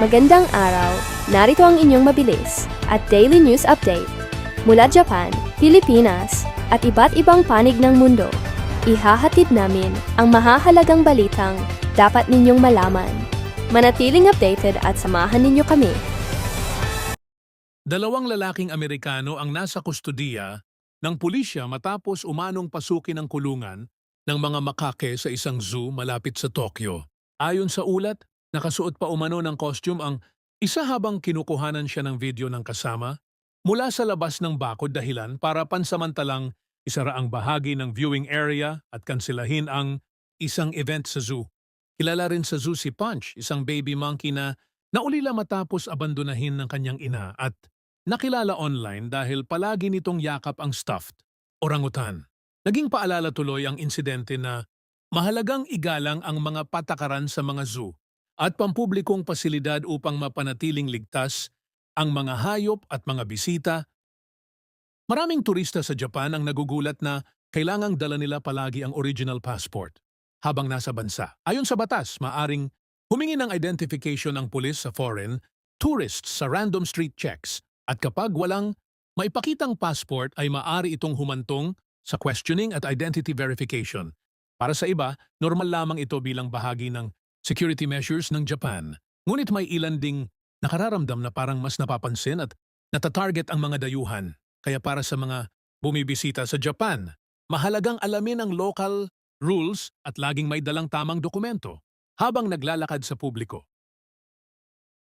Magandang araw, narito ang inyong mabilis at daily news update. Mula Japan, Pilipinas, at iba't ibang panig ng mundo, ihahatid namin ang mahahalagang balitang dapat ninyong malaman. Manatiling updated at samahan ninyo kami. Dalawang lalaking Amerikano ang nasa kustodiya ng pulisya matapos umanong pasukin ng kulungan ng mga makake sa isang zoo malapit sa Tokyo. Ayon sa ulat, nakasuot pa umano ng costume ang isa habang kinukuhanan siya ng video ng kasama mula sa labas ng bakod dahilan para pansamantalang isara ang bahagi ng viewing area at kansilahin ang isang event sa zoo. Kilala rin sa zoo si Punch, isang baby monkey na naulila matapos abandonahin ng kanyang ina at nakilala online dahil palagi nitong yakap ang stuffed orangutan. Naging paalala tuloy ang insidente na mahalagang igalang ang mga patakaran sa mga zoo at pampublikong pasilidad upang mapanatiling ligtas ang mga hayop at mga bisita. Maraming turista sa Japan ang nagugulat na kailangang dala nila palagi ang original passport habang nasa bansa. Ayon sa batas, maaring humingi ng identification ang pulis sa foreign tourists sa random street checks at kapag walang maipakitang passport ay maaari itong humantong sa questioning at identity verification. Para sa iba, normal lamang ito bilang bahagi ng security measures ng Japan. Ngunit may ilan ding nakararamdam na parang mas napapansin at natatarget ang mga dayuhan. Kaya para sa mga bumibisita sa Japan, mahalagang alamin ang local rules at laging may dalang tamang dokumento habang naglalakad sa publiko.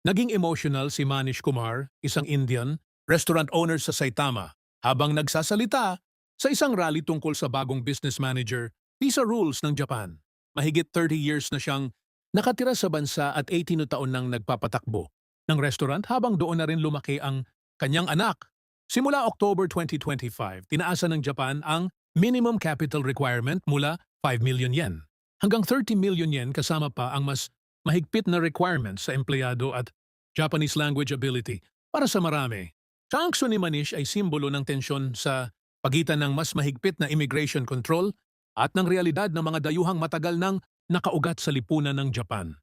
Naging emotional si Manish Kumar, isang Indian restaurant owner sa Saitama, habang nagsasalita sa isang rally tungkol sa bagong business manager visa rules ng Japan. Mahigit 30 years na siyang nakatira sa bansa at 18 na taon nang nagpapatakbo ng restaurant habang doon na rin lumaki ang kanyang anak. Simula October 2025, tinaasan ng Japan ang minimum capital requirement mula 5 million yen hanggang 30 million yen kasama pa ang mas mahigpit na requirements sa empleyado at Japanese language ability. Para sa marami, ang aksyon ni Manish ay simbolo ng tensyon sa pagitan ng mas mahigpit na immigration control at ng realidad ng mga dayuhang matagal nang nakaugat sa lipunan ng Japan.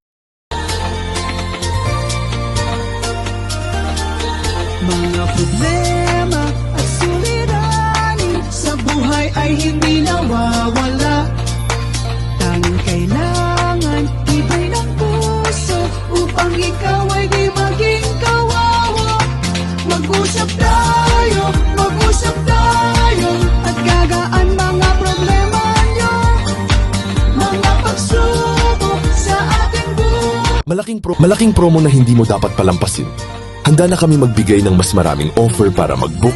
Mga problema at suliranin sa buhay ay hindi nawawala. Tanging kailangan ibay ng puso upang ikaw ay di maging kawawa. Mag-usap tayo at gagaan mga problema nyo. Mga pagsubok sa ating buhay. Malaking promo na hindi mo dapat palampasin. Handa na kami magbigay ng mas maraming offer para mag-book,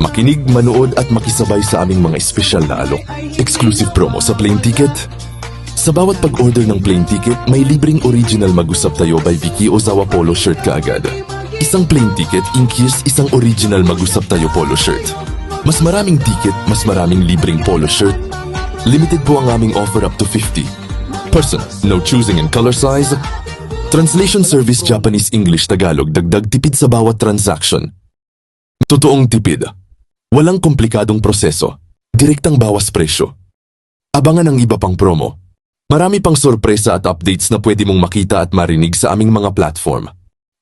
makinig, manood at makisabay sa aming mga espesyal na alok. Exclusive promo sa plane ticket. Sa bawat pag-order ng plane ticket, may libreng original Mag-usap Tayo by Vicky Ozawa polo shirt kaagad. Isang plane ticket includes isang original Mag-usap Tayo polo shirt. Mas maraming ticket, mas maraming libreng polo shirt. Limited po ang aming offer up to 50. Person, no choosing in color size. Translation service Japanese English Tagalog, dagdag tipid sa bawat transaction. Totoong tipid. Walang komplikadong proseso. Direktang bawas presyo. Abangan ang iba pang promo. Marami pang sorpresa at updates na pwede mong makita at marinig sa aming mga platform.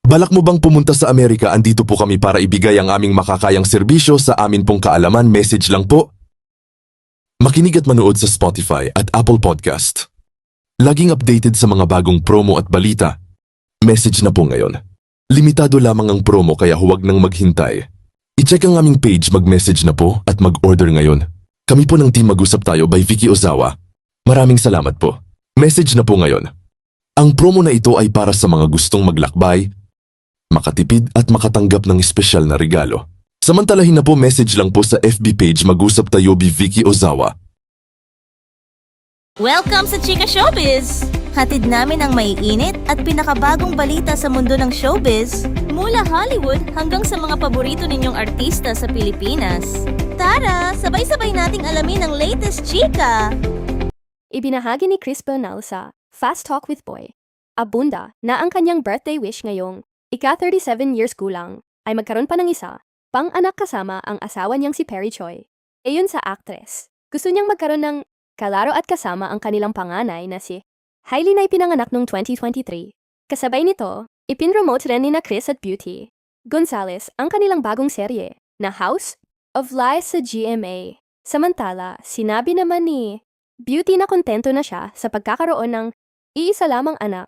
Balak mo bang pumunta sa Amerika? Andito po kami para ibigay ang aming makakayang serbisyo sa amin pong kaalaman. Message lang po. Makinig at manood sa Spotify at Apple Podcast. Laging updated sa mga bagong promo at balita. Message na po ngayon. Limitado lamang ang promo kaya huwag nang maghintay. I-check ang aming page, mag-message na po at mag-order ngayon. Kami po ng Team Mag-usap Tayo by Vicky Ozawa. Maraming salamat po. Message na po ngayon. Ang promo na ito ay para sa mga gustong maglakbay, makatipid at makatanggap ng espesyal na regalo. Samantalahin na po, message lang po sa FB page Mag-usap Tayo by Vicky Ozawa. Welcome sa Chika Showbiz! Hatid namin ang maiinit at pinakabagong balita sa mundo ng showbiz mula Hollywood hanggang sa mga paborito ninyong artista sa Pilipinas. Tara, sabay-sabay nating alamin ang latest chika! Ibinahagi ni Chris Bernal sa Fast Talk with Boy Abunda na ang kanyang birthday wish ngayong ika-37 years gulang ay magkaroon pa ng isa pang anak kasama ang asawa niyang si Perry Choi. Ayon sa actress, gusto niyang magkaroon ng kalaro at kasama ang kanilang panganay na si Hailey na ipinanganak noong 2023. Kasabay nito, Ipinromote rin ni na Chris at Beauty Gonzales ang kanilang bagong serye na House of Lies sa GMA. Samantala, sinabi naman ni Beauty na kontento na siya sa pagkakaroon ng iisa lamang anak.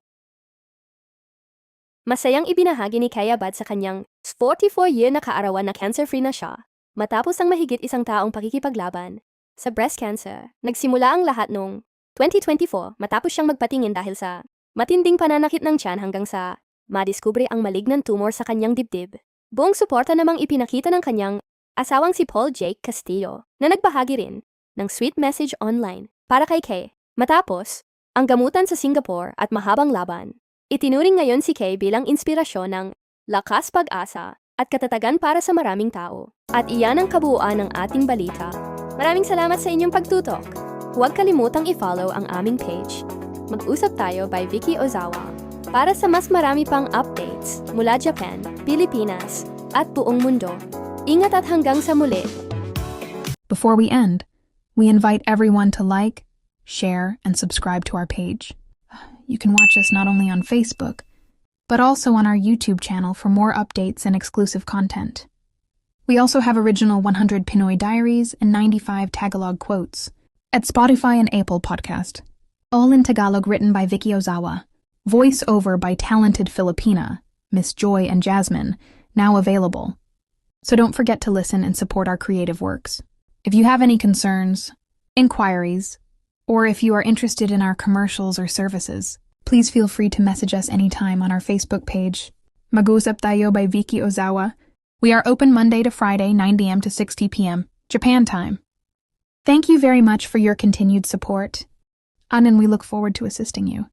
Masayang ibinahagi ni Kay Abad sa kanyang 44-year na kaarawan na cancer-free na siya matapos ang mahigit isang taong pakikipaglaban sa breast cancer. Nagsimula ang lahat noong 2024 matapos siyang magpatingin dahil sa matinding pananakit ng tiyan hanggang sa madiskubre ang malignant tumor sa kanyang dibdib. Buong suporta namang ipinakita ng kanyang asawang si Paul Jake Castillo na nagbahagi rin ng sweet message online para kay Kay. Matapos ang gamutan sa Singapore at mahabang laban, itinuring ngayon si Kay bilang inspirasyon ng lakas, pag-asa at katatagan para sa maraming tao. At iyan ang kabuuan ng ating balita. Maraming salamat sa inyong pagtutok. Huwag kalimutang i-follow ang aming page. Mag-usap tayo by Vicky Ozawa para sa mas marami pang updates mula Japan, Pilipinas at buong mundo. Ingat at hanggang sa muli. Before we end, we invite everyone to like, share, and subscribe to our page. You can watch us not only on Facebook, but also on our YouTube channel for more updates and exclusive content. We also have original 100 Pinoy diaries and 95 Tagalog quotes at Spotify and Apple Podcast, all in Tagalog written by Vicky Ozawa, voice over by talented Filipina, Miss Joy and Jasmine, now available. So don't forget to listen and support our creative works. If you have any concerns, inquiries, or if you are interested in our commercials or services, please feel free to message us anytime on our Facebook page, Mag-usap Tayo by Vicky Ozawa. We are open Monday to Friday, 9 a.m. to 6 p.m., Japan time. Thank you very much for your continued support, and we look forward to assisting you.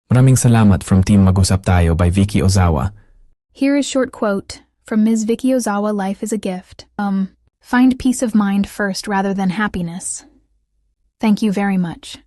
Maraming salamat from Team Mag-usap Tayo by Vicky Ozawa. Here is short quote from Ms. Vicky Ozawa, Life is a gift. Find peace of mind first rather than happiness. Thank you very much.